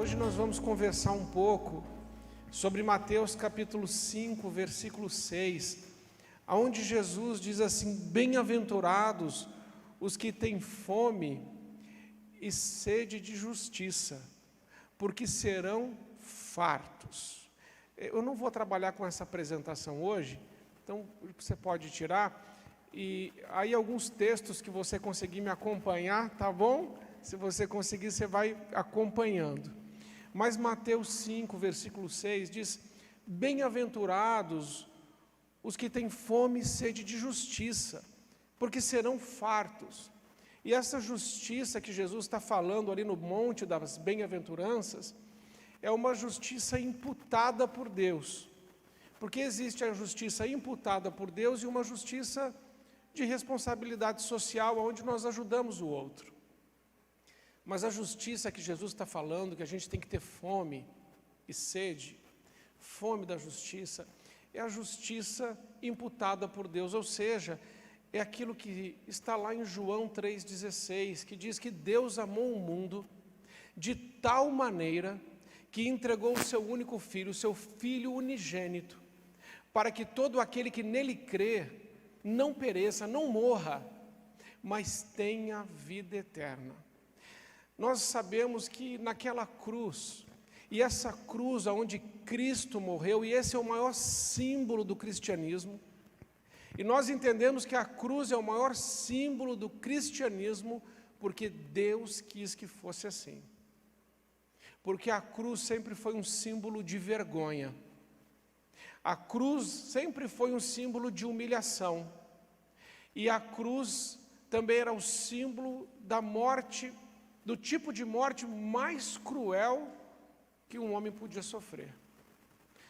Hoje nós vamos conversar um pouco sobre Mateus capítulo 5, versículo 6, onde Jesus diz assim: bem-aventurados os que têm fome e sede de justiça, porque serão fartos. Eu não vou trabalhar com essa apresentação hoje, então você pode tirar, e aí alguns textos que você conseguir me acompanhar, tá bom? Se você conseguir, você vai acompanhando. Mas Mateus 5, versículo 6 diz: bem-aventurados os que têm fome e sede de justiça, porque serão fartos. E essa justiça que Jesus está falando ali no Monte das Bem-aventuranças, é uma justiça imputada por Deus. Porque existe a justiça imputada por Deus e uma justiça de responsabilidade social, onde nós ajudamos o outro. Mas a justiça que Jesus está falando, que a gente tem que ter fome e sede, fome da justiça, é a justiça imputada por Deus, ou seja, é aquilo que está lá em João 3,16, que diz que Deus amou o mundo de tal maneira que entregou o seu único filho, o seu Filho unigênito, para que todo aquele que nele crê não pereça, não morra, mas tenha vida eterna. Nós sabemos que naquela cruz, e essa cruz onde Cristo morreu, e esse é o maior símbolo do cristianismo, e nós entendemos que a cruz é o maior símbolo do cristianismo, porque Deus quis que fosse assim. Porque a cruz sempre foi um símbolo de vergonha. A cruz sempre foi um símbolo de humilhação. E a cruz também era o símbolo da morte, do tipo de morte mais cruel que um homem podia sofrer.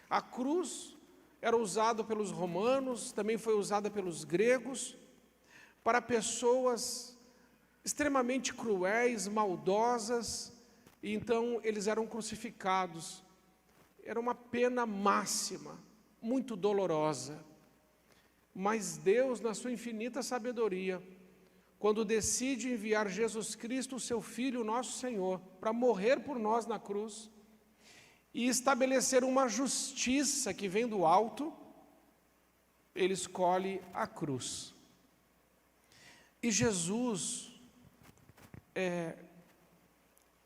A cruz era usada pelos romanos, também foi usada pelos gregos, para pessoas extremamente cruéis, maldosas, e então eles eram crucificados. Era uma pena máxima, muito dolorosa. Mas Deus, na sua infinita sabedoria, quando decide enviar Jesus Cristo, o seu Filho, nosso Senhor, para morrer por nós na cruz, e estabelecer uma justiça que vem do alto, Ele escolhe a cruz. E Jesus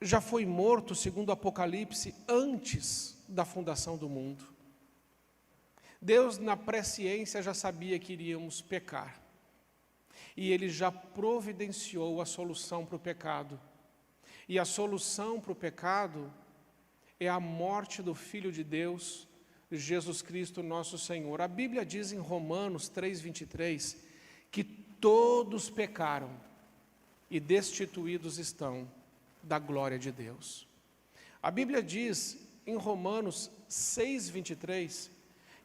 já foi morto, segundo o Apocalipse, antes da fundação do mundo. Deus, na presciência, já sabia que iríamos pecar. E Ele já providenciou a solução para o pecado. E a solução para o pecado é a morte do Filho de Deus, Jesus Cristo nosso Senhor. A Bíblia diz em Romanos 3,23, que todos pecaram e destituídos estão da glória de Deus. A Bíblia diz em Romanos 6,23,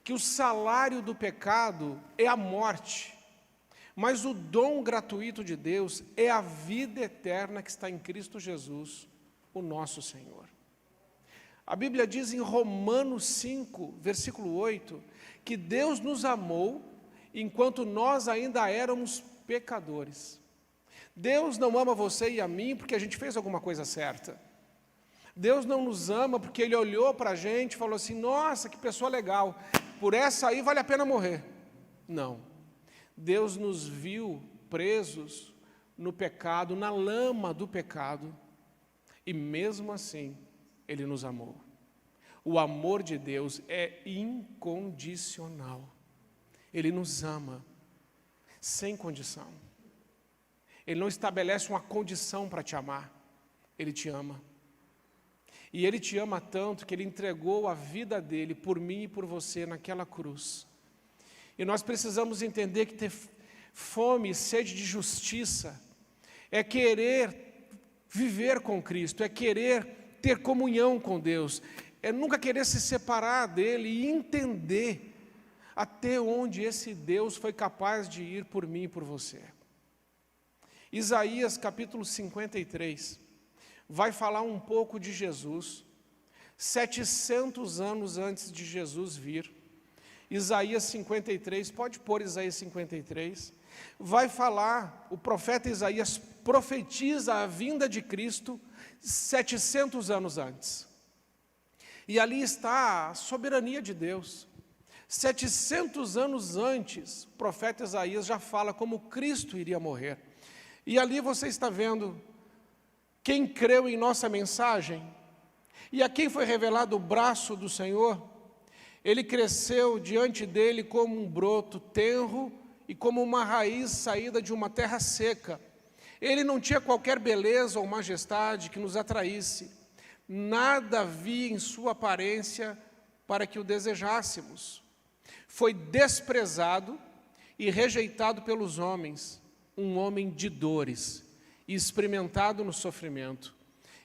que o salário do pecado é a morte, mas o dom gratuito de Deus é a vida eterna que está em Cristo Jesus, o nosso Senhor. A Bíblia diz em Romanos 5, versículo 8, que Deus nos amou enquanto nós ainda éramos pecadores. Deus não ama você e a mim porque a gente fez alguma coisa certa. Deus não nos ama porque Ele olhou para a gente e falou assim: nossa, que pessoa legal, por essa aí vale a pena morrer. Não. Deus nos viu presos no pecado, na lama do pecado, e mesmo assim, Ele nos amou. O amor de Deus é incondicional. Ele nos ama, sem condição. Ele não estabelece uma condição para te amar, Ele te ama. E Ele te ama tanto que Ele entregou a vida dEle por mim e por você naquela cruz. E nós precisamos entender que ter fome e sede de justiça é querer viver com Cristo, é querer ter comunhão com Deus, é nunca querer se separar dEle e entender até onde esse Deus foi capaz de ir por mim e por você. Isaías capítulo 53 vai falar um pouco de Jesus, 700 anos antes de Jesus vir. Isaías 53, pode pôr Isaías 53, vai falar, o profeta Isaías profetiza a vinda de Cristo 700 anos antes. E ali está a soberania de Deus. 700 anos antes, o profeta Isaías já fala como Cristo iria morrer. E ali você está vendo quem creu em nossa mensagem e a quem foi revelado o braço do Senhor. Ele cresceu diante dele como um broto tenro e como uma raiz saída de uma terra seca. Ele não tinha qualquer beleza ou majestade que nos atraísse. Nada havia em sua aparência para que o desejássemos. Foi desprezado e rejeitado pelos homens, um homem de dores e experimentado no sofrimento.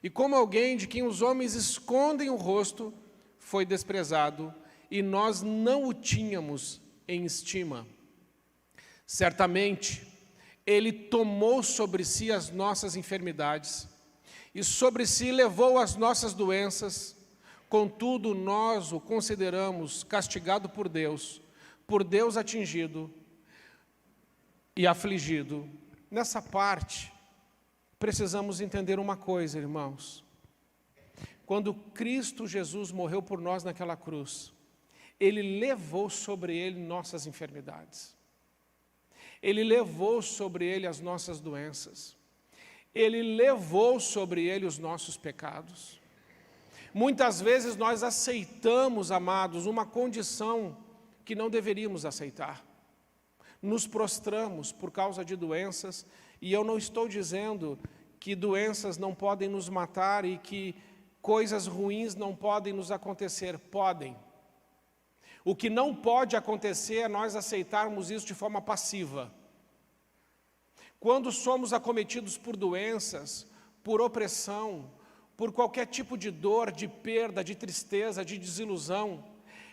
E como alguém de quem os homens escondem o rosto, foi desprezado, e nós não o tínhamos em estima. Certamente, ele tomou sobre si as nossas enfermidades, e sobre si levou as nossas doenças. Contudo, nós o consideramos castigado por Deus atingido e afligido. Nessa parte, precisamos entender uma coisa, irmãos. Quando Cristo Jesus morreu por nós naquela cruz, Ele levou sobre Ele nossas enfermidades. Ele levou sobre Ele as nossas doenças. Ele levou sobre Ele os nossos pecados. Muitas vezes nós aceitamos, amados, uma condição que não deveríamos aceitar. Nos prostramos por causa de doenças, e eu não estou dizendo que doenças não podem nos matar e que coisas ruins não podem nos acontecer. Podem. O que não pode acontecer é nós aceitarmos isso de forma passiva. Quando somos acometidos por doenças, por opressão, por qualquer tipo de dor, de perda, de tristeza, de desilusão,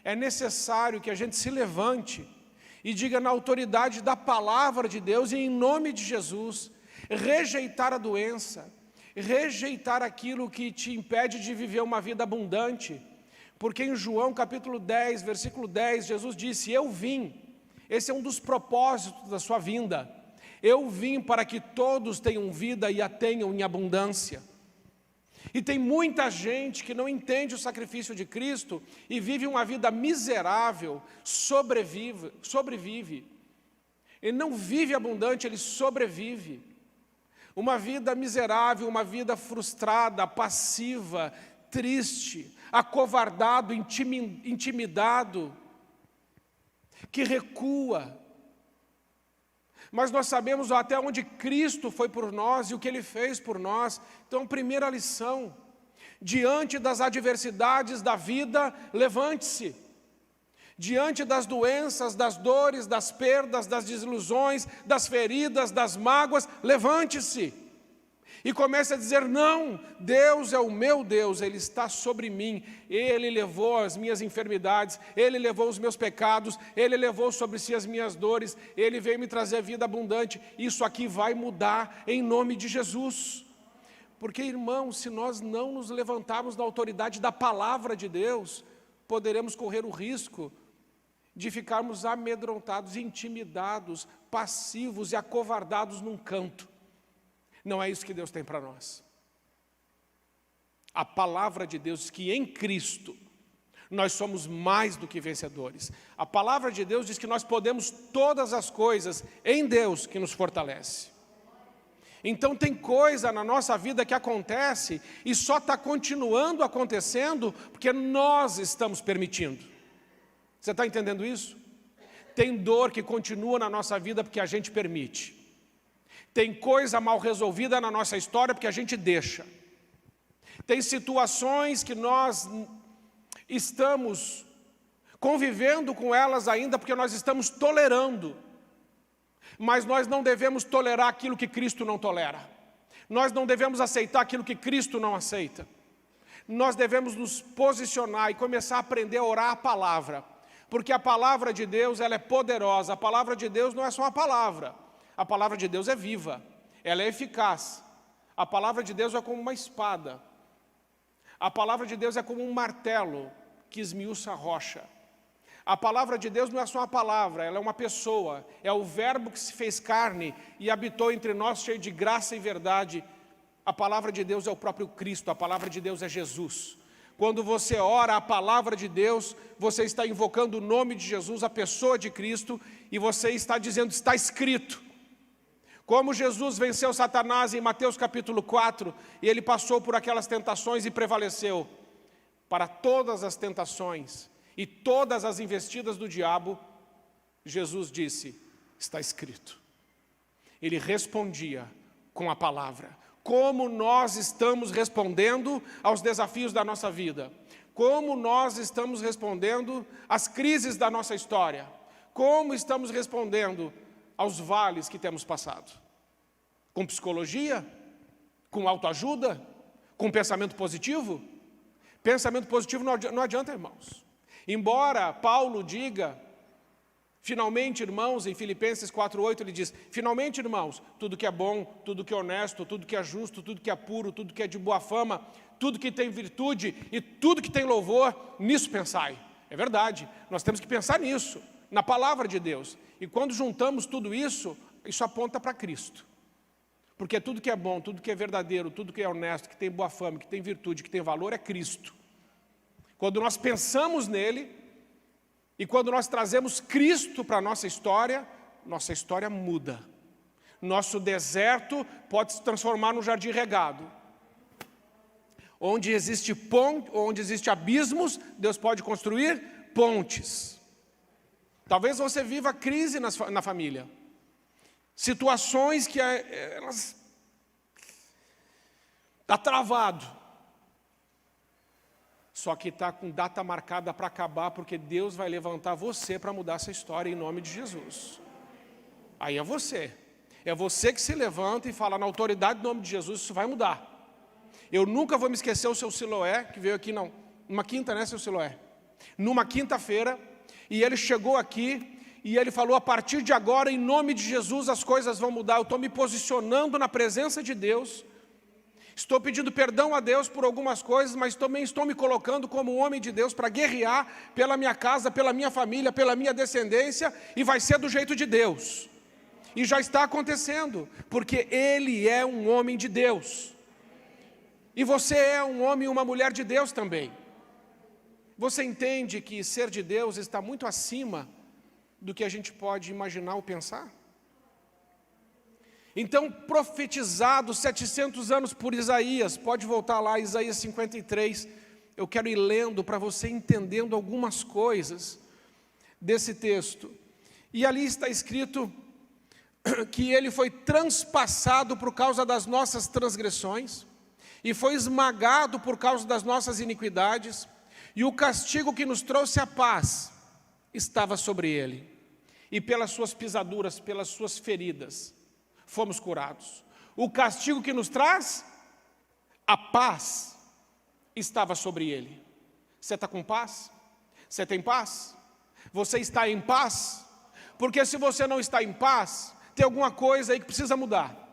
é necessário que a gente se levante e diga na autoridade da palavra de Deus e em nome de Jesus, rejeitar a doença, rejeitar aquilo que te impede de viver uma vida abundante. Porque em João capítulo 10, versículo 10, Jesus disse: eu vim, esse é um dos propósitos da sua vinda, eu vim para que todos tenham vida e a tenham em abundância. E tem muita gente que não entende o sacrifício de Cristo e vive uma vida miserável, sobrevive. Ele não vive abundante, ele sobrevive. Uma vida miserável, uma vida frustrada, passiva, triste, acovardado, intimidado, que recua. Mas nós sabemos até onde Cristo foi por nós e o que Ele fez por nós. Então, primeira lição: diante das adversidades da vida, levante-se. Diante das doenças, das dores, das perdas, das desilusões, das feridas, das mágoas, levante-se. E comece a dizer: não, Deus é o meu Deus, Ele está sobre mim, Ele levou as minhas enfermidades, Ele levou os meus pecados, Ele levou sobre si as minhas dores, Ele veio me trazer vida abundante, isso aqui vai mudar em nome de Jesus. Porque, irmãos, se nós não nos levantarmos na autoridade da palavra de Deus, poderemos correr o risco de ficarmos amedrontados, intimidados, passivos e acovardados num canto. Não é isso que Deus tem para nós. A palavra de Deus diz que em Cristo nós somos mais do que vencedores. A palavra de Deus diz que nós podemos todas as coisas em Deus que nos fortalece. Então tem coisa na nossa vida que acontece e só está continuando acontecendo porque nós estamos permitindo. Você está entendendo isso? Tem dor que continua na nossa vida porque a gente permite. Tem coisa mal resolvida na nossa história porque a gente deixa. Tem situações que nós estamos convivendo com elas ainda porque nós estamos tolerando. Mas nós não devemos tolerar aquilo que Cristo não tolera. Nós não devemos aceitar aquilo que Cristo não aceita. Nós devemos nos posicionar e começar a aprender a orar a palavra. Porque a palavra de Deus, ela é poderosa. A palavra de Deus não é só uma palavra. A palavra de Deus é viva, ela é eficaz. A palavra de Deus é como uma espada. A palavra de Deus é como um martelo que esmiuça a rocha. A palavra de Deus não é só uma palavra, ela é uma pessoa. É o verbo que se fez carne e habitou entre nós cheio de graça e verdade. A palavra de Deus é o próprio Cristo, a palavra de Deus é Jesus. Quando você ora a palavra de Deus, você está invocando o nome de Jesus, a pessoa de Cristo, e você está dizendo, está escrito. Como Jesus venceu Satanás em Mateus capítulo 4, e ele passou por aquelas tentações e prevaleceu. Para todas as tentações e todas as investidas do diabo, Jesus disse, está escrito. Ele respondia com a palavra. Como nós estamos respondendo aos desafios da nossa vida? Como nós estamos respondendo às crises da nossa história? Como estamos respondendo aos vales que temos passado? Com psicologia? Com autoajuda? Com pensamento positivo? Pensamento positivo não adianta, irmãos. Embora Paulo diga, finalmente, irmãos, em Filipenses 4:8, ele diz, finalmente, irmãos, tudo que é bom, tudo que é honesto, tudo que é justo, tudo que é puro, tudo que é de boa fama, tudo que tem virtude e tudo que tem louvor, nisso pensai. É verdade, nós temos que pensar nisso, na palavra de Deus. E quando juntamos tudo isso, isso aponta para Cristo. Porque tudo que é bom, tudo que é verdadeiro, tudo que é honesto, que tem boa fama, que tem virtude, que tem valor, é Cristo. Quando nós pensamos nele, e quando nós trazemos Cristo para a nossa história muda. Nosso deserto pode se transformar num jardim regado. Onde existe abismos, Deus pode construir pontes. Talvez você viva crise na família. Situações que elas está travado. Só que está com data marcada para acabar, porque Deus vai levantar você para mudar essa história em nome de Jesus. Aí é você. É você que se levanta e fala, na autoridade do nome de Jesus, isso vai mudar. Eu nunca vou me esquecer o seu Siloé, que veio aqui, numa quinta, né, seu Siloé? Numa quinta-feira, e ele chegou aqui, e ele falou, a partir de agora, em nome de Jesus, as coisas vão mudar. Eu estou me posicionando na presença de Deus, estou pedindo perdão a Deus por algumas coisas, mas também estou me colocando como um homem de Deus para guerrear pela minha casa, pela minha família, pela minha descendência, e vai ser do jeito de Deus. E já está acontecendo, porque ele é um homem de Deus. E você é um homem e uma mulher de Deus também. Você entende que ser de Deus está muito acima do que a gente pode imaginar ou pensar? Então, profetizado 700 anos por Isaías, pode voltar lá, Isaías 53, eu quero ir lendo para você entendendo algumas coisas desse texto. E ali está escrito que ele foi transpassado por causa das nossas transgressões, e foi esmagado por causa das nossas iniquidades, e o castigo que nos trouxe a paz estava sobre ele, e pelas suas pisaduras, pelas suas feridas, fomos curados. O castigo que nos traz a paz estava sobre ele. Você está com paz? Você tem paz? Você está em paz? Porque se você não está em paz, tem alguma coisa aí que precisa mudar.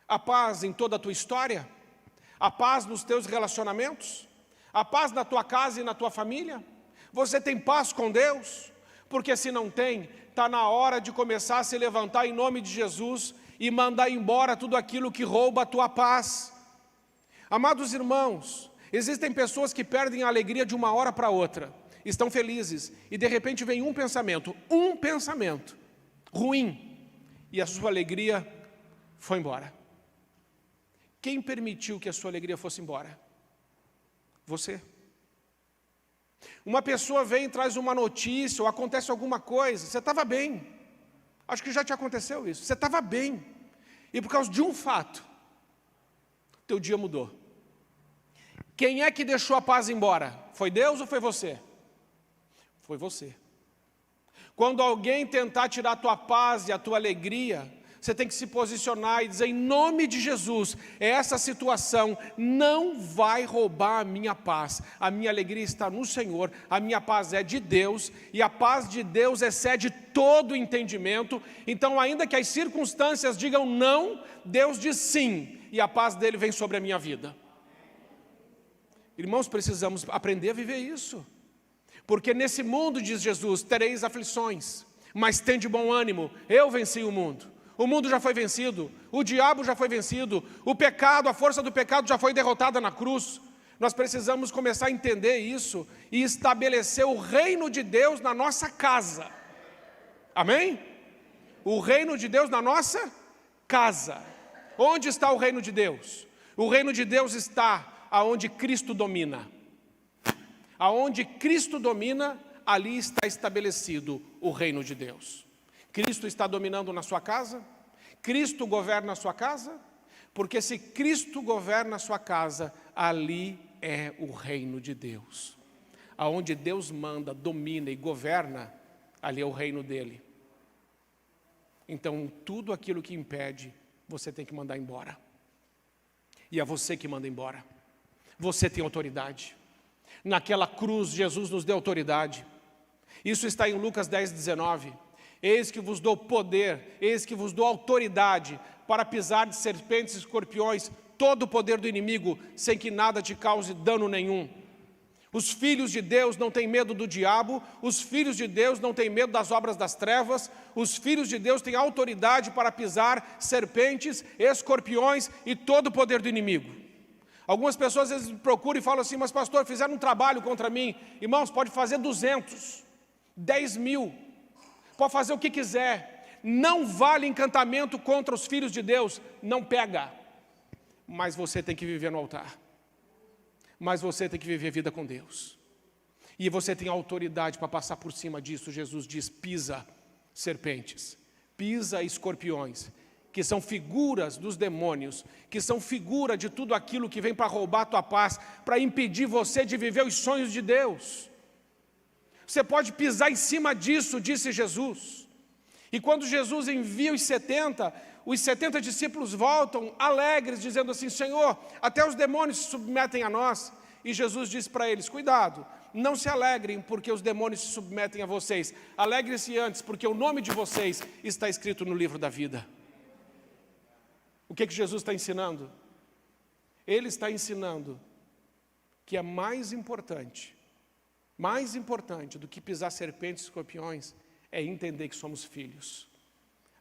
A paz em toda a tua história? A paz nos teus relacionamentos? A paz na tua casa e na tua família? Você tem paz com Deus? Porque se não tem, está na hora de começar a se levantar em nome de Jesus e mandar embora tudo aquilo que rouba a tua paz. Amados irmãos, existem pessoas que perdem a alegria de uma hora para outra, estão felizes, e de repente vem um pensamento ruim, e a sua alegria foi embora. Quem permitiu que a sua alegria fosse embora? Você. Uma pessoa vem e traz uma notícia, ou acontece alguma coisa, você estava bem, acho que já te aconteceu isso, você estava bem, e por causa de um fato, teu dia mudou. Quem é que deixou a paz embora? Foi Deus ou foi você? Foi você. Quando alguém tentar tirar a tua paz e a tua alegria, você tem que se posicionar e dizer, em nome de Jesus, essa situação não vai roubar a minha paz. A minha alegria está no Senhor, a minha paz é de Deus, e a paz de Deus excede todo entendimento. Então, ainda que as circunstâncias digam não, Deus diz sim, e a paz dele vem sobre a minha vida. Irmãos, precisamos aprender a viver isso. Porque nesse mundo, diz Jesus, tereis aflições, mas tende bom ânimo, eu venci o mundo. O mundo já foi vencido, o diabo já foi vencido, o pecado, a força do pecado já foi derrotada na cruz. Nós precisamos começar a entender isso e estabelecer o reino de Deus na nossa casa. Amém? O reino de Deus na nossa casa. Onde está o reino de Deus? O reino de Deus está aonde Cristo domina. Aonde Cristo domina, ali está estabelecido o reino de Deus. Cristo está dominando na sua casa? Cristo governa a sua casa? Porque se Cristo governa a sua casa, ali é o reino de Deus. Aonde Deus manda, domina e governa, ali é o reino dele. Então, tudo aquilo que impede, você tem que mandar embora. E é você que manda embora. Você tem autoridade. Naquela cruz, Jesus nos deu autoridade. Isso está em Lucas 10:19. Eis que vos dou poder, eis que vos dou autoridade para pisar de serpentes e escorpiões, todo o poder do inimigo, sem que nada te cause dano nenhum. Os filhos de Deus não têm medo do diabo, os filhos de Deus não têm medo das obras das trevas, os filhos de Deus têm autoridade para pisar serpentes, escorpiões e todo o poder do inimigo. Algumas pessoas às vezes me procuram e falam assim, mas pastor, fizeram um trabalho contra mim. Irmãos, pode fazer 200, 10 mil, pode fazer o que quiser, não vale encantamento contra os filhos de Deus, não pega. Mas você tem que viver no altar. Mas você tem que viver a vida com Deus. E você tem autoridade para passar por cima disso. Jesus diz, pisa serpentes, pisa escorpiões, que são figuras dos demônios, que são figura de tudo aquilo que vem para roubar a tua paz, para impedir você de viver os sonhos de Deus. Você pode pisar em cima disso, disse Jesus. E quando Jesus envia os 70 discípulos voltam alegres, dizendo assim, Senhor, até os demônios se submetem a nós. E Jesus disse para eles, cuidado, não se alegrem porque os demônios se submetem a vocês. Alegrem-se antes, porque o nome de vocês está escrito no livro da vida. O que Jesus está ensinando? Ele está ensinando que é mais importante do que pisar serpentes e escorpiões, é entender que somos filhos.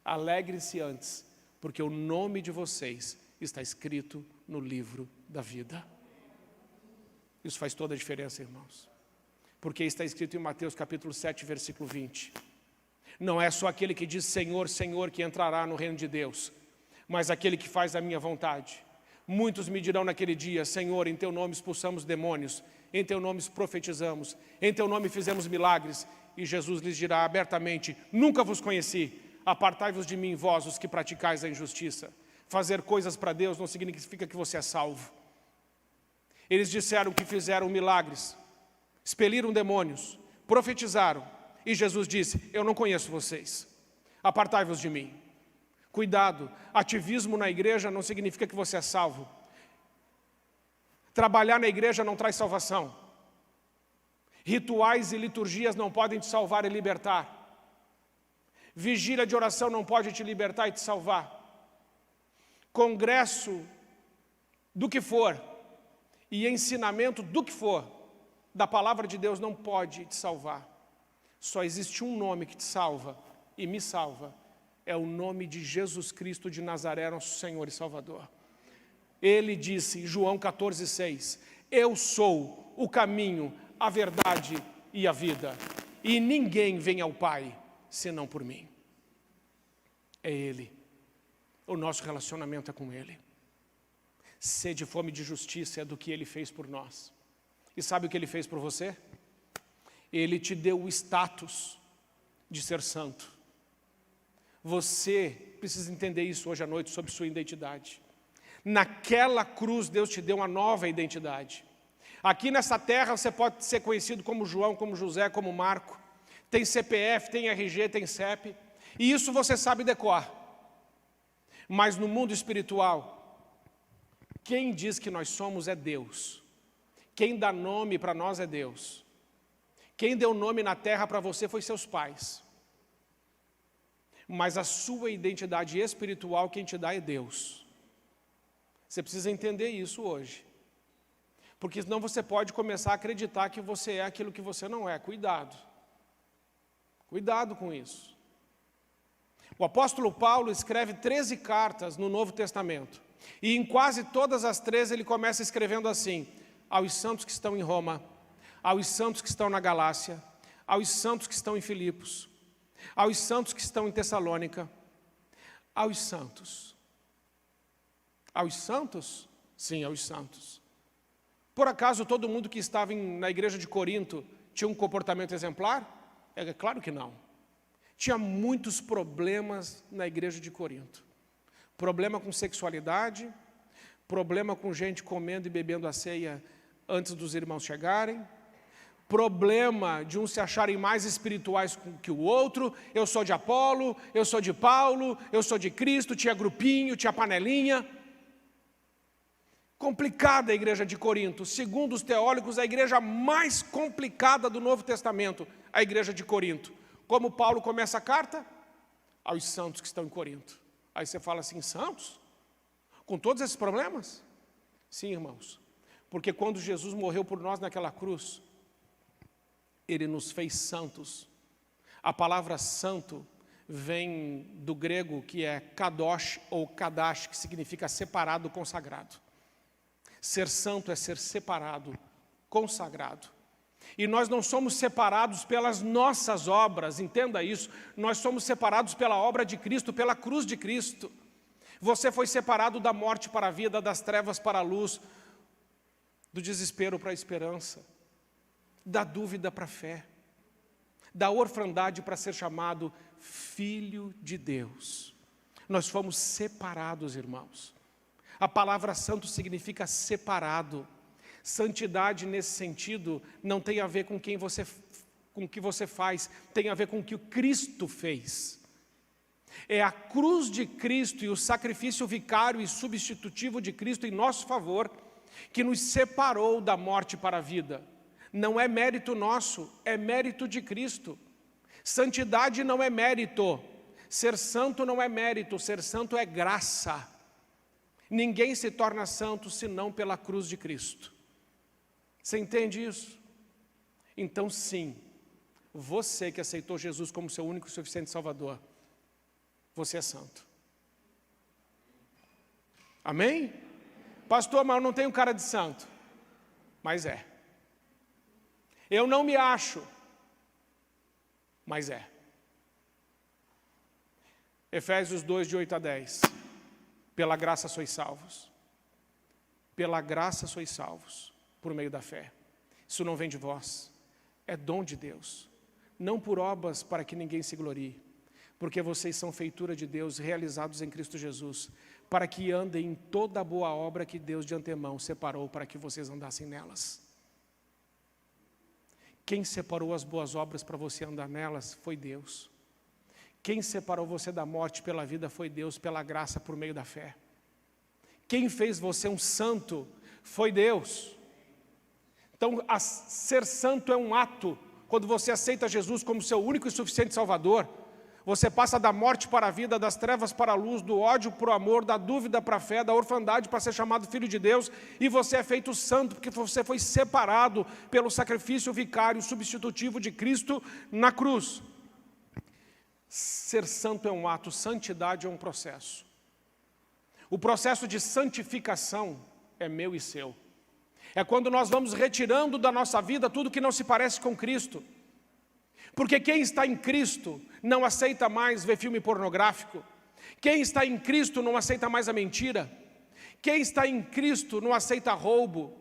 Alegre-se antes, porque o nome de vocês está escrito no livro da vida. Isso faz toda a diferença, irmãos. Porque está escrito em Mateus capítulo 7, versículo 20. Não é só aquele que diz Senhor, Senhor que entrará no reino de Deus, mas aquele que faz a minha vontade. Muitos me dirão naquele dia, Senhor, em teu nome expulsamos demônios, em teu nome profetizamos, em teu nome fizemos milagres. E Jesus lhes dirá abertamente, nunca vos conheci, apartai-vos de mim, vós, os que praticais a injustiça. Fazer coisas para Deus não significa que você é salvo. Eles disseram que fizeram milagres, expeliram demônios, profetizaram. E Jesus disse, eu não conheço vocês, apartai-vos de mim. Cuidado, ativismo na igreja não significa que você é salvo. Trabalhar na igreja não traz salvação. Rituais e liturgias não podem te salvar e libertar. Vigília de oração não pode te libertar e te salvar. Congresso do que for e ensinamento do que for da palavra de Deus não pode te salvar. Só existe um nome que te salva e me salva. É o nome de Jesus Cristo de Nazaré, nosso Senhor e Salvador. Ele disse em João 14,6, eu sou o caminho, a verdade e a vida, e ninguém vem ao Pai, senão por mim. É Ele, o nosso relacionamento é com Ele. Sede e fome de justiça é do que Ele fez por nós. E sabe o que Ele fez por você? Ele te deu o status de ser santo. Você precisa entender isso hoje à noite sobre sua identidade. Naquela cruz Deus te deu uma nova identidade. Aqui nessa terra você pode ser conhecido como João, como José, como Marco. Tem CPF, tem RG, tem CEP. E isso você sabe decorar. Mas no mundo espiritual, quem diz que nós somos é Deus. Quem dá nome para nós é Deus. Quem deu nome na terra para você foi seus pais. Mas a sua identidade espiritual, quem te dá é Deus. Você precisa entender isso hoje. Porque senão você pode começar a acreditar que você é aquilo que você não é. Cuidado. Cuidado com isso. O apóstolo Paulo escreve 13 cartas no Novo Testamento. E em quase todas as 13 ele começa escrevendo assim, aos santos que estão em Roma, aos santos que estão na Galácia, aos santos que estão em Filipos, aos santos que estão em Tessalônica, aos santos. Aos santos? Sim, aos santos. Por acaso todo mundo que estava na igreja de Corinto tinha um comportamento exemplar? É claro que não. Tinha muitos problemas na igreja de Corinto. Problema com sexualidade, problema com gente comendo e bebendo a ceia antes dos irmãos chegarem, problema de uns se acharem mais espirituais que o outro, eu sou de Apolo, eu sou de Paulo, eu sou de Cristo, tinha grupinho, tinha panelinha. Complicada a igreja de Corinto, segundo os teólogos, a igreja mais complicada do Novo Testamento, a igreja de Corinto. Como Paulo começa a carta? Aos santos que estão em Corinto. Aí você fala assim, santos? Com todos esses problemas? Sim, irmãos, porque quando Jesus morreu por nós naquela cruz, Ele nos fez santos. A palavra santo vem do grego que é kadosh ou kadash, que significa separado, consagrado. Ser santo é ser separado, consagrado. E nós não somos separados pelas nossas obras, entenda isso. Nós somos separados pela obra de Cristo, pela cruz de Cristo. Você foi separado da morte para a vida, das trevas para a luz, do desespero para a esperança, da dúvida para a fé, da orfandade para ser chamado filho de Deus. Nós fomos separados, irmãos. A palavra santo significa separado. Santidade, nesse sentido, não tem a ver com o que você faz, tem a ver com o que o Cristo fez. É a cruz de Cristo e o sacrifício vicário e substitutivo de Cristo em nosso favor que nos separou da morte para a vida. Não é mérito nosso, é mérito de Cristo. Santidade não é mérito, ser santo não é mérito, ser santo é graça. Ninguém se torna santo senão pela cruz de Cristo. Você entende isso? Então sim, você que aceitou Jesus como seu único e suficiente Salvador, você é santo. Amém? Pastor, mas eu não tenho cara de santo. Mas é. Eu não me acho, mas é. Efésios 2, de 8 a 10. Pela graça sois salvos. Pela graça sois salvos, por meio da fé. Isso não vem de vós, é dom de Deus. Não por obras para que ninguém se glorie, porque vocês são feitura de Deus, realizados em Cristo Jesus, para que andem em toda a boa obra que Deus de antemão separou para que vocês andassem nelas. Quem separou as boas obras para você andar nelas foi Deus. Quem separou você da morte pela vida foi Deus, pela graça por meio da fé. Quem fez você um santo foi Deus. Então, ser santo é um ato. Quando você aceita Jesus como seu único e suficiente Salvador, você passa da morte para a vida, das trevas para a luz, do ódio para o amor, da dúvida para a fé, da orfandade para ser chamado filho de Deus, e você é feito santo, porque você foi separado pelo sacrifício vicário substitutivo de Cristo na cruz. Ser santo é um ato, santidade é um processo. O processo de santificação é meu e seu. É quando nós vamos retirando da nossa vida tudo que não se parece com Cristo. Porque quem está em Cristo não aceita mais ver filme pornográfico. Quem está em Cristo não aceita mais a mentira. Quem está em Cristo não aceita roubo.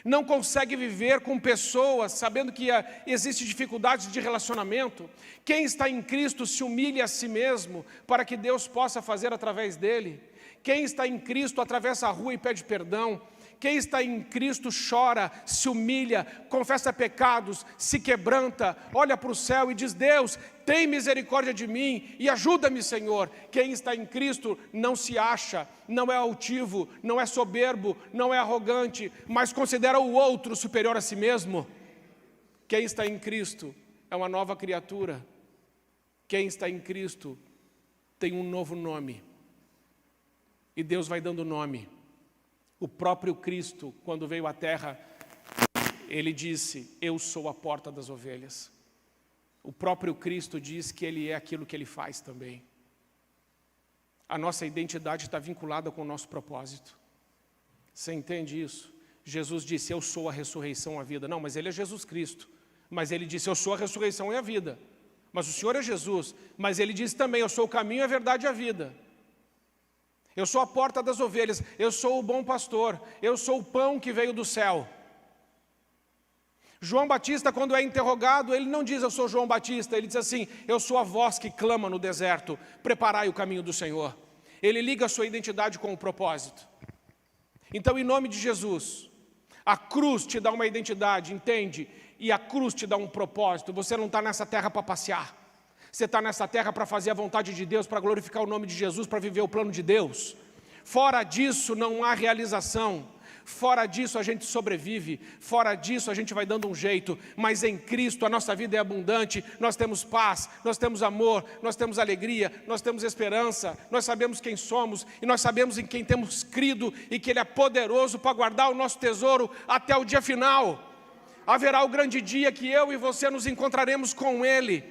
Não consegue viver com pessoas sabendo que existe dificuldades de relacionamento. Quem está em Cristo se humilha a si mesmo para que Deus possa fazer através dele. Quem está em Cristo atravessa a rua e pede perdão. Quem está em Cristo chora, se humilha, confessa pecados, se quebranta, olha para o céu e diz: Deus, tem misericórdia de mim e ajuda-me, Senhor. Quem está em Cristo não se acha, não é altivo, não é soberbo, não é arrogante, mas considera o outro superior a si mesmo. Quem está em Cristo é uma nova criatura. Quem está em Cristo tem um novo nome. E Deus vai dando nome. O próprio Cristo, quando veio à terra, Ele disse: eu sou a porta das ovelhas. O próprio Cristo diz que Ele é aquilo que Ele faz também. A nossa identidade está vinculada com o nosso propósito. Você entende isso? Jesus disse, eu sou a ressurreição e a vida. Não, mas ele é Jesus Cristo. Mas ele disse, eu sou a ressurreição e a vida. Mas o Senhor é Jesus. Mas ele disse também, eu sou o caminho, a verdade e a vida. Eu sou a porta das ovelhas. Eu sou o bom pastor. Eu sou o pão que veio do céu. João Batista, quando é interrogado, ele não diz, eu sou João Batista. Ele diz assim, eu sou a voz que clama no deserto. Preparai o caminho do Senhor. Ele liga a sua identidade com o propósito. Então, em nome de Jesus, a cruz te dá uma identidade, entende? E a cruz te dá um propósito. Você não está nessa terra para passear. Você está nessa terra para fazer a vontade de Deus, para glorificar o nome de Jesus, para viver o plano de Deus. Fora disso não há realização. Fora disso a gente sobrevive. Fora disso a gente vai dando um jeito. Mas em Cristo a nossa vida é abundante. Nós temos paz, nós temos amor, nós temos alegria, nós temos esperança. Nós sabemos quem somos e nós sabemos em quem temos crido e que Ele é poderoso para guardar o nosso tesouro até o dia final. Haverá o grande dia que eu e você nos encontraremos com Ele.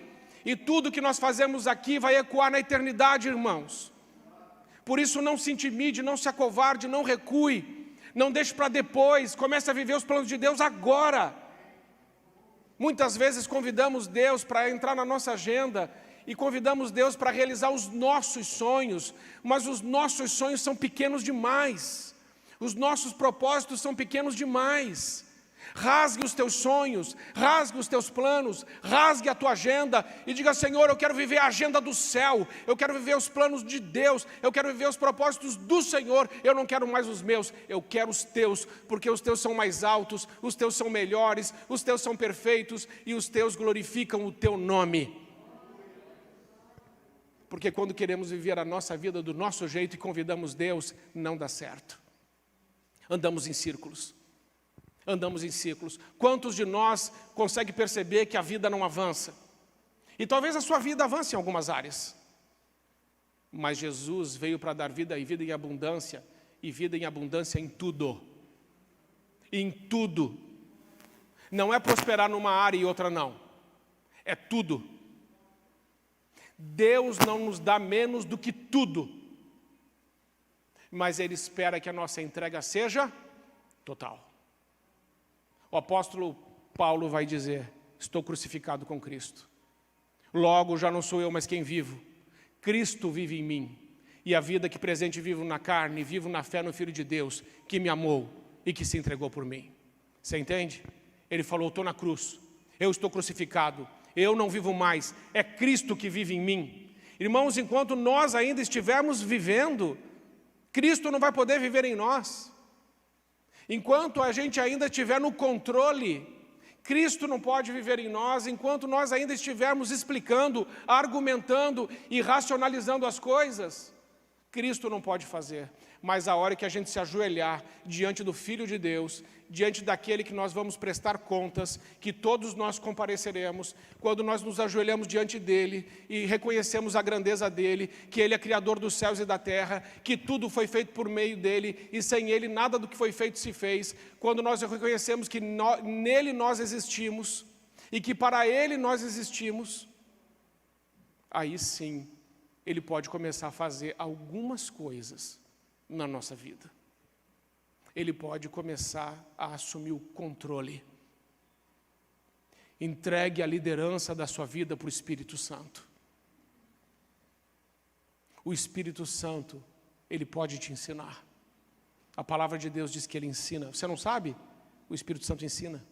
E tudo que nós fazemos aqui vai ecoar na eternidade, irmãos. Por isso não se intimide, não se acovarde, não recue. Não deixe para depois, comece a viver os planos de Deus agora. Muitas vezes convidamos Deus para entrar na nossa agenda e convidamos Deus para realizar os nossos sonhos, mas os nossos sonhos são pequenos demais. Os nossos propósitos são pequenos demais. Rasgue os teus sonhos, rasgue os teus planos, rasgue a tua agenda e diga, Senhor, eu quero viver a agenda do céu, eu quero viver os planos de Deus, eu quero viver os propósitos do Senhor, eu não quero mais os meus, eu quero os teus, porque os teus são mais altos, os teus são melhores, os teus são perfeitos e os teus glorificam o teu nome. Porque quando queremos viver a nossa vida do nosso jeito e convidamos Deus, não dá certo. Andamos em círculos. Andamos em ciclos. Quantos de nós conseguem perceber que a vida não avança? E talvez a sua vida avance em algumas áreas. Mas Jesus veio para dar vida e vida em abundância. E vida em abundância em tudo. Em tudo. Não é prosperar numa área e outra não. É tudo. Deus não nos dá menos do que tudo. Mas Ele espera que a nossa entrega seja total. O apóstolo Paulo vai dizer, estou crucificado com Cristo. Logo já não sou eu, mas quem vivo. Cristo vive em mim. E a vida que presente vivo na carne, vivo na fé no Filho de Deus, que me amou e que se entregou por mim. Você entende? Ele falou, estou na cruz, eu estou crucificado, eu não vivo mais, é Cristo que vive em mim. Irmãos, enquanto nós ainda estivermos vivendo, Cristo não vai poder viver em nós. Enquanto a gente ainda estiver no controle, Cristo não pode viver em nós. Enquanto nós ainda estivermos explicando, argumentando e racionalizando as coisas, Cristo não pode fazer. Mas a hora que a gente se ajoelhar diante do Filho de Deus, diante daquele que nós vamos prestar contas, que todos nós compareceremos, quando nós nos ajoelhamos diante dele e reconhecemos a grandeza dele, que ele é Criador dos céus e da terra, que tudo foi feito por meio dele e sem ele nada do que foi feito se fez, quando nós reconhecemos que nele nós existimos e que para ele nós existimos, aí sim ele pode começar a fazer algumas coisas na nossa vida. Ele pode começar a assumir o controle. Entregue a liderança da sua vida para o Espírito Santo. O Espírito Santo, ele pode te ensinar. A palavra de Deus diz que ele ensina. Você não sabe? O Espírito Santo ensina.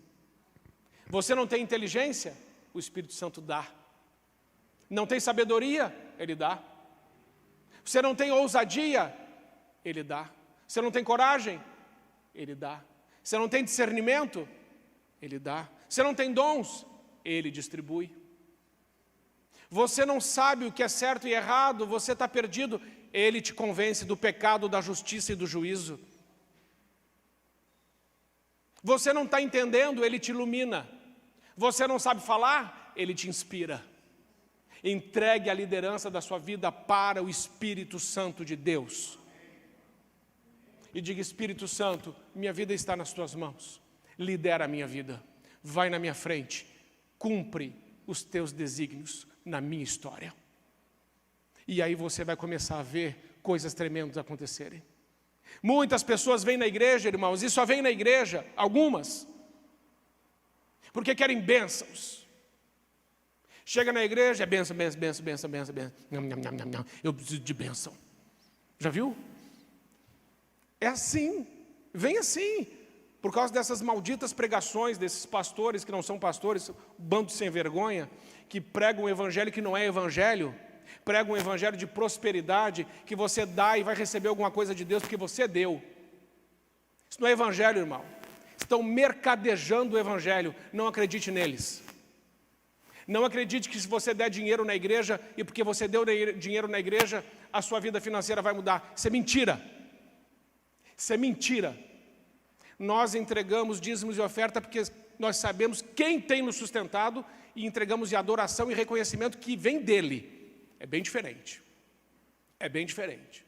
Você não tem inteligência? O Espírito Santo dá. Não tem sabedoria? Ele dá. Você não tem ousadia? Ele dá. Você não tem coragem? Ele dá. Você não tem discernimento? Ele dá. Você não tem dons? Ele distribui. Você não sabe o que é certo e errado, você está perdido, Ele te convence do pecado, da justiça e do juízo. Você não está entendendo, Ele te ilumina. Você não sabe falar, Ele te inspira. Entregue a liderança da sua vida para o Espírito Santo de Deus. E diga, Espírito Santo, minha vida está nas tuas mãos. Lidera a minha vida. Vai na minha frente. Cumpre os teus desígnios na minha história. E aí você vai começar a ver coisas tremendas acontecerem. Muitas pessoas vêm na igreja, irmãos, e só vêm na igreja, algumas, porque querem bênçãos. Chega na igreja, é bênção, bênção, bênção, bênção, bênção, bênção. Não. Eu preciso de bênção. Já viu? É assim, vem assim. Por causa dessas malditas pregações, desses pastores que não são pastores, bando sem vergonha, que pregam um evangelho que não é evangelho, pregam um evangelho de prosperidade, que você dá e vai receber alguma coisa de Deus porque você deu. Isso não é evangelho, irmão. Estão mercadejando o evangelho, não acredite neles. Não acredite que se você der dinheiro na igreja, e porque você deu dinheiro na igreja, a sua vida financeira vai mudar. Isso é mentira. Isso é mentira. Nós entregamos dízimos e oferta porque nós sabemos quem tem nos sustentado e entregamos de adoração e reconhecimento que vem dele. É bem diferente. É bem diferente.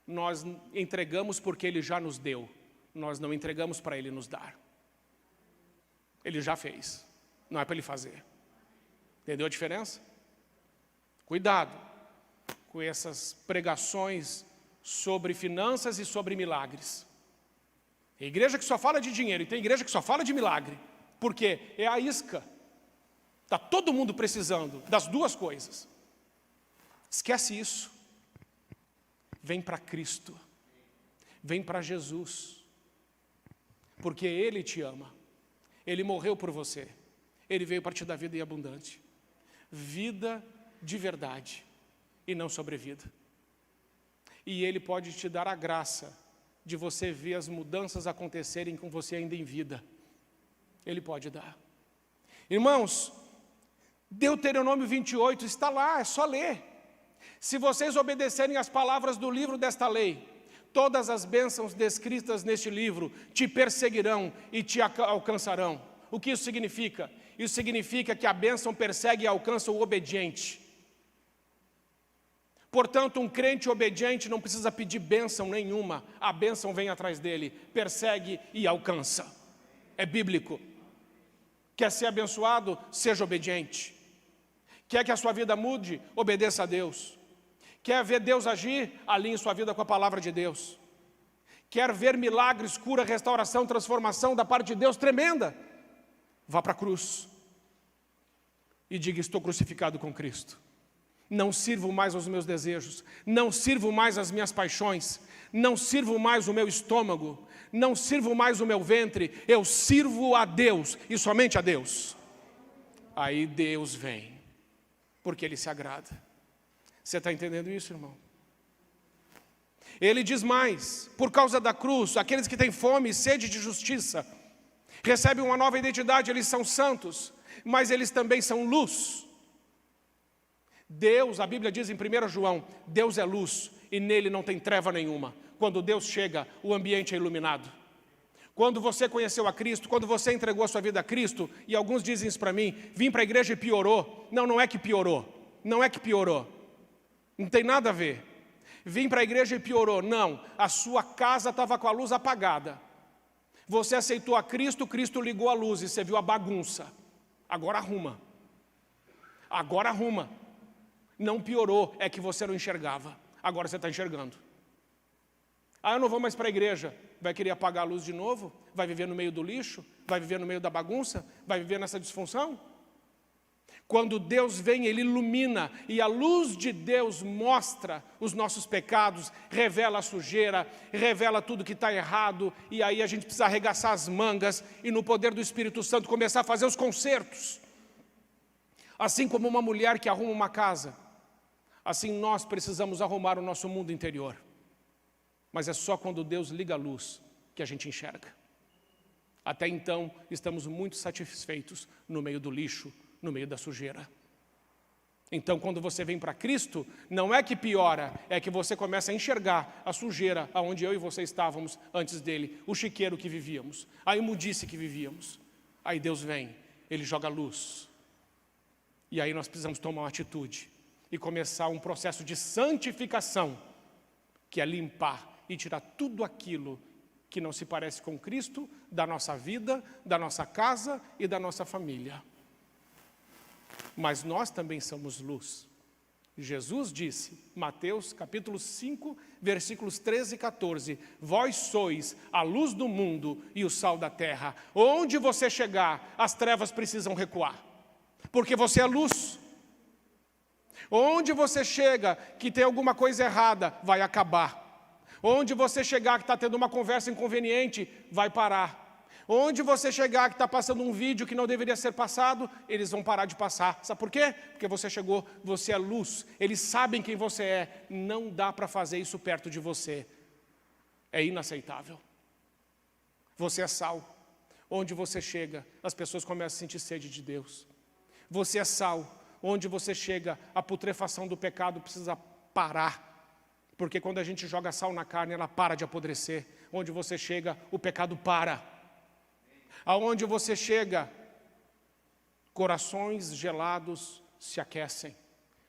Nós entregamos porque ele já nos deu. Nós não entregamos para ele nos dar. Ele já fez. Não é para ele fazer. Entendeu a diferença? Cuidado com essas pregações sobre finanças e sobre milagres. Tem igreja que só fala de dinheiro e tem igreja que só fala de milagre. Por quê? É a isca. Está todo mundo precisando das duas coisas. Esquece isso. Vem para Cristo. Vem para Jesus. Porque Ele te ama. Ele morreu por você. Ele veio para te dar vida em abundante. Vida de verdade e não sobrevida. E Ele pode te dar a graça de você ver as mudanças acontecerem com você ainda em vida. Ele pode dar. Irmãos, Deuteronômio 28 está lá, é só ler. Se vocês obedecerem às palavras do livro desta lei, todas as bênçãos descritas neste livro te perseguirão e te alcançarão. O que isso significa? Isso significa que a bênção persegue e alcança o obediente. Portanto, um crente obediente não precisa pedir bênção nenhuma. A bênção vem atrás dele, persegue e alcança. É bíblico. Quer ser abençoado? Seja obediente. Quer que a sua vida mude? Obedeça a Deus. Quer ver Deus agir? Alinhe sua vida com a palavra de Deus. Quer ver milagres, cura, restauração, transformação da parte de Deus tremenda? Vá para a cruz e diga: estou crucificado com Cristo. Não sirvo mais aos meus desejos, não sirvo mais às minhas paixões, não sirvo mais o meu estômago, não sirvo mais o meu ventre, eu sirvo a Deus e somente a Deus. Aí Deus vem, porque Ele se agrada. Você está entendendo isso, irmão? Ele diz mais: por causa da cruz, aqueles que têm fome e sede de justiça recebem uma nova identidade. Eles são santos, mas eles também são luz. Deus, a Bíblia diz em 1 João, Deus é luz e nele não tem treva nenhuma. Quando Deus chega, o ambiente é iluminado. Quando você conheceu a Cristo, quando você entregou a sua vida a Cristo, e alguns dizem isso para mim: vim para a igreja e piorou. Não, não é que piorou. Não é que piorou. Não tem nada a ver. Vim para a igreja e piorou. Não, a sua casa estava com a luz apagada. Você aceitou a Cristo, Cristo ligou a luz e você viu a bagunça. Agora arruma. Agora arruma. Não piorou, é que você não enxergava. Agora você está enxergando. Ah, eu não vou mais para a igreja. Vai querer apagar a luz de novo? Vai viver no meio do lixo? Vai viver no meio da bagunça? Vai viver nessa disfunção? Quando Deus vem, Ele ilumina, e a luz de Deus mostra os nossos pecados, revela a sujeira, revela tudo que está errado, e aí a gente precisa arregaçar as mangas, e no poder do Espírito Santo começar a fazer os consertos. Assim como uma mulher que arruma uma casa, assim nós precisamos arrumar o nosso mundo interior. Mas é só quando Deus liga a luz que a gente enxerga. Até então, estamos muito satisfeitos no meio do lixo, no meio da sujeira. Então, quando você vem para Cristo, não é que piora, é que você começa a enxergar a sujeira aonde eu e você estávamos antes dele, o chiqueiro que vivíamos, a imundice que vivíamos. Aí Deus vem, Ele joga luz. E aí nós precisamos tomar uma atitude e começar um processo de santificação, que é limpar e tirar tudo aquilo que não se parece com Cristo da nossa vida, da nossa casa e da nossa família. Mas nós também somos luz. Jesus disse, Mateus capítulo 5, versículos 13 e 14, vós sois a luz do mundo e o sal da terra. Onde você chegar, as trevas precisam recuar, porque você é luz. Onde você chega que tem alguma coisa errada, vai acabar. Onde você chegar que está tendo uma conversa inconveniente, vai parar. Onde você chegar que está passando um vídeo que não deveria ser passado, eles vão parar de passar. Sabe por quê? Porque você chegou, você é luz. Eles sabem quem você é. Não dá para fazer isso perto de você. É inaceitável. Você é sal. Onde você chega, as pessoas começam a sentir sede de Deus. Você é sal. Onde você chega, a putrefação do pecado precisa parar. Porque quando a gente joga sal na carne, ela para de apodrecer. Onde você chega, o pecado para. Aonde você chega, corações gelados se aquecem.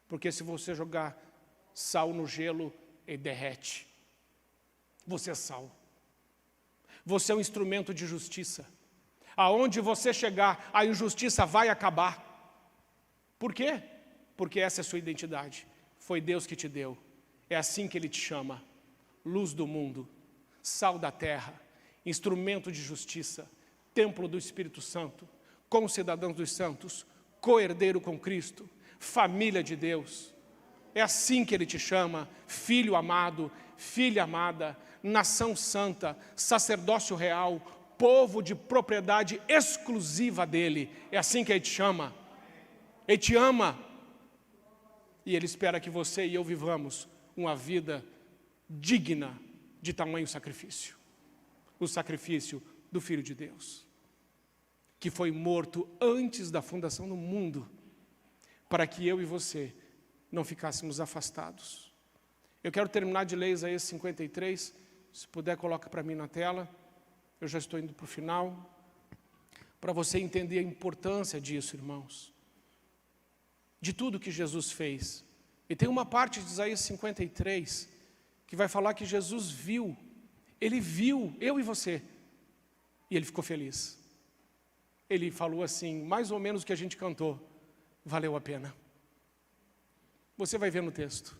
Porque se você jogar sal no gelo, ele derrete. Você é sal. Você é um instrumento de justiça. Aonde você chegar, a injustiça vai acabar. Por quê? Porque essa é a sua identidade. Foi Deus que te deu. É assim que Ele te chama. Luz do mundo, sal da terra, instrumento de justiça, templo do Espírito Santo, concidadãos dos santos, co-herdeiro com Cristo, família de Deus. É assim que Ele te chama, filho amado, filha amada, nação santa, sacerdócio real, povo de propriedade exclusiva dEle. É assim que Ele te chama. Ele te ama. E Ele espera que você e eu vivamos uma vida digna de tamanho sacrifício. O sacrifício do Filho de Deus, que foi morto antes da fundação do mundo, para que eu e você não ficássemos afastados. Eu quero terminar de ler Isaías 53, se puder coloca para mim na tela, eu já estou indo para o final, para você entender a importância disso, irmãos, de tudo que Jesus fez. E tem uma parte de Isaías 53, que vai falar que Jesus viu, Ele viu eu e você, e Ele ficou feliz. Ele falou assim, mais ou menos o que a gente cantou, valeu a pena. Você vai ver no texto.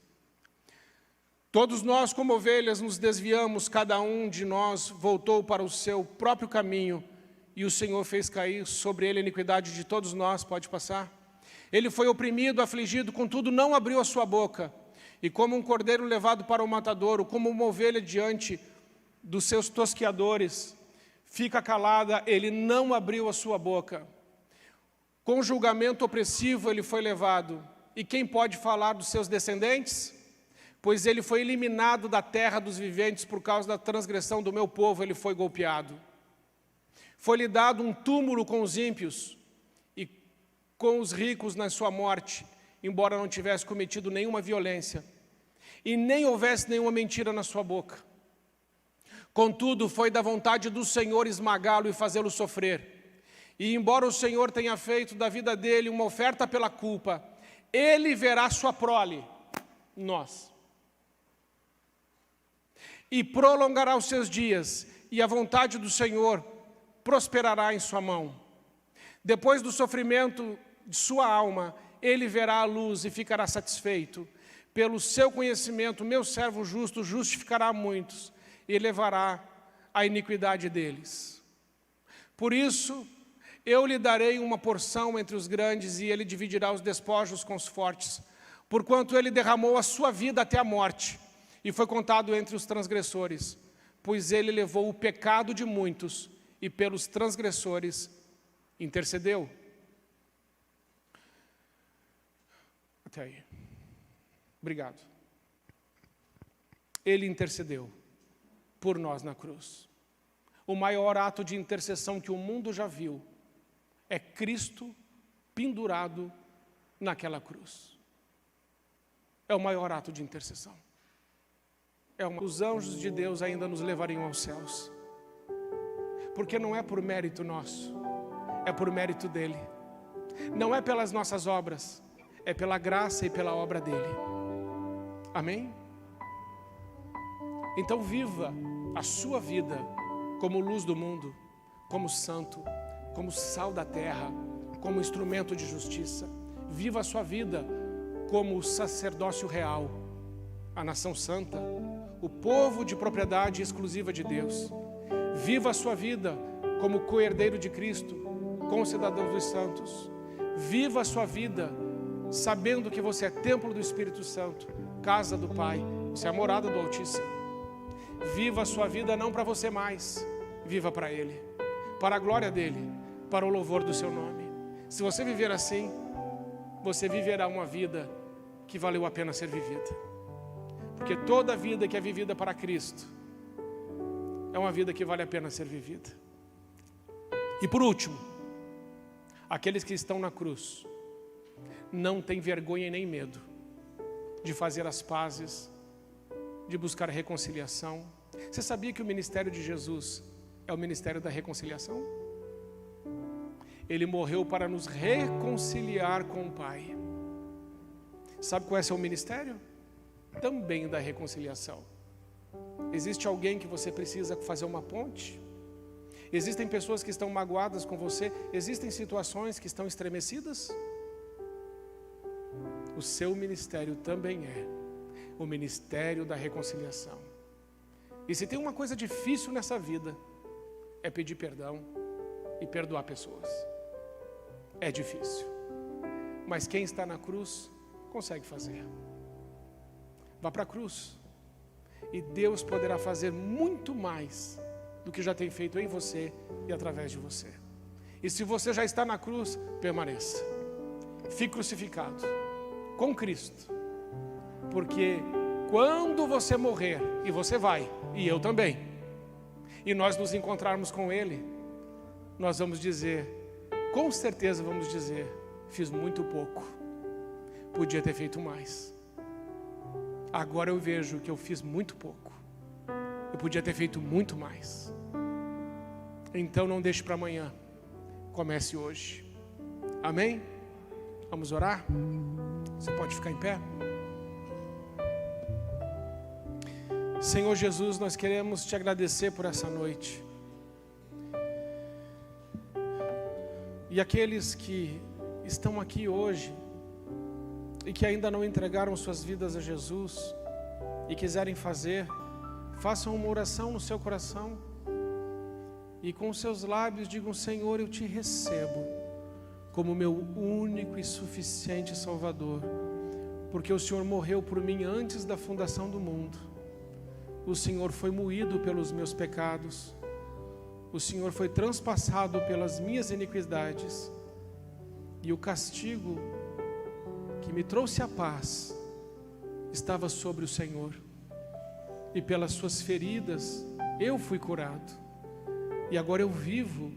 Todos nós como ovelhas nos desviamos, cada um de nós voltou para o seu próprio caminho, e o Senhor fez cair sobre ele a iniquidade de todos nós. Pode passar. Ele foi oprimido, afligido, contudo não abriu a sua boca. E como um cordeiro levado para o matadouro, como uma ovelha diante dos seus tosqueadores, fica calada, ele não abriu a sua boca. Com julgamento opressivo ele foi levado. E quem pode falar dos seus descendentes? Pois ele foi eliminado da terra dos viventes por causa da transgressão do meu povo, ele foi golpeado. Foi-lhe dado um túmulo com os ímpios e com os ricos na sua morte, embora não tivesse cometido nenhuma violência e nem houvesse nenhuma mentira na sua boca. Contudo, foi da vontade do Senhor esmagá-lo e fazê-lo sofrer. E embora o Senhor tenha feito da vida dele uma oferta pela culpa, ele verá sua prole, nós, e prolongará os seus dias, e a vontade do Senhor prosperará em sua mão. Depois do sofrimento de sua alma, ele verá a luz e ficará satisfeito. Pelo seu conhecimento, meu servo justo justificará muitos, e levará a iniquidade deles. Por isso, eu lhe darei uma porção entre os grandes, e ele dividirá os despojos com os fortes, porquanto ele derramou a sua vida até a morte, e foi contado entre os transgressores, pois ele levou o pecado de muitos, e pelos transgressores intercedeu. Até aí. Obrigado. Ele intercedeu por nós na cruz. O maior ato de intercessão que o mundo já viu é Cristo pendurado naquela cruz. É o maior ato de intercessão. Os anjos de Deus ainda nos levariam aos céus. Porque não é por mérito nosso, é por mérito dele. Não é pelas nossas obras, é pela graça e pela obra dele. Amém? Então viva a sua vida como luz do mundo, como santo, como sal da terra, como instrumento de justiça. Viva a sua vida como o sacerdócio real, a nação santa, o povo de propriedade exclusiva de Deus. Viva a sua vida como co-herdeiro de Cristo, concidadão dos santos. Viva a sua vida sabendo que você é templo do Espírito Santo, casa do Pai, você é a morada do Altíssimo. Viva a sua vida não para você mais, viva para Ele, para a glória dEle, para o louvor do seu nome. Se você viver assim, você viverá uma vida que valeu a pena ser vivida. Porque toda vida que é vivida para Cristo é uma vida que vale a pena ser vivida. E por último, aqueles que estão na cruz não têm vergonha e nem medo de fazer as pazes, de buscar reconciliação. Você sabia que o ministério de Jesus é o ministério da reconciliação? Ele morreu para nos reconciliar com o Pai. Sabe qual é seu ministério? Também da reconciliação. Existe alguém que você precisa fazer uma ponte? Existem pessoas que estão magoadas com você? Existem situações que estão estremecidas? O seu ministério também é o ministério da reconciliação. E se tem uma coisa difícil nessa vida, é pedir perdão e perdoar pessoas. É difícil. Mas quem está na cruz consegue fazer. Vá para a cruz e Deus poderá fazer muito mais do que já tem feito em você e através de você. E se você já está na cruz, permaneça. Fique crucificado com Cristo. Porque quando você morrer, e você vai, e eu também, e nós nos encontrarmos com Ele, nós vamos dizer, com certeza vamos dizer, fiz muito pouco, podia ter feito mais. Agora eu vejo que eu fiz muito pouco, eu podia ter feito muito mais. Então não deixe para amanhã, comece hoje. Amém? Vamos orar? Você pode ficar em pé? Senhor Jesus, nós queremos te agradecer por essa noite. E aqueles que estão aqui hoje e que ainda não entregaram suas vidas a Jesus e quiserem fazer, façam uma oração no seu coração e com os seus lábios digam: Senhor, eu te recebo como meu único e suficiente Salvador, porque o Senhor morreu por mim antes da fundação do mundo. O Senhor foi moído pelos meus pecados, o Senhor foi transpassado pelas minhas iniquidades, e o castigo que me trouxe a paz estava sobre o Senhor, e pelas suas feridas eu fui curado, e agora eu vivo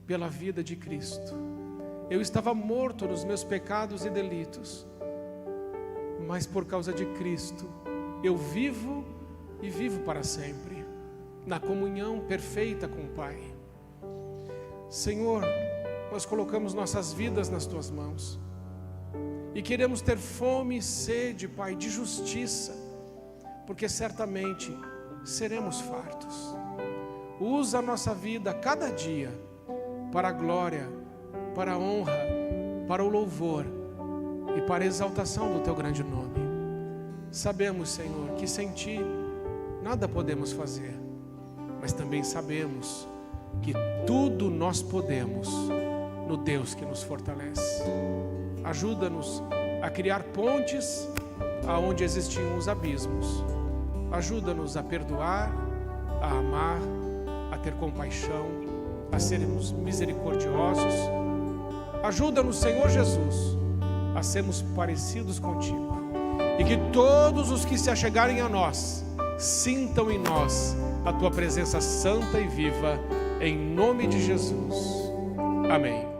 pela vida de Cristo. Eu estava morto nos meus pecados e delitos, mas por causa de Cristo eu vivo e vivo para sempre, na comunhão perfeita com o Pai. Senhor, nós colocamos nossas vidas nas Tuas mãos e queremos ter fome e sede, Pai, de justiça, porque certamente seremos fartos. Usa a nossa vida cada dia para a glória, para a honra, para o louvor e para a exaltação do Teu grande nome. Sabemos, Senhor, que sem Ti nada podemos fazer, mas também sabemos que tudo nós podemos no Deus que nos fortalece. Ajuda-nos a criar pontes aonde existiam os abismos. Ajuda-nos a perdoar, a amar, a ter compaixão, a sermos misericordiosos. Ajuda-nos, Senhor Jesus, a sermos parecidos contigo, e que todos os que se achegarem a nós sintam em nós a Tua presença santa e viva, em nome de Jesus. Amém.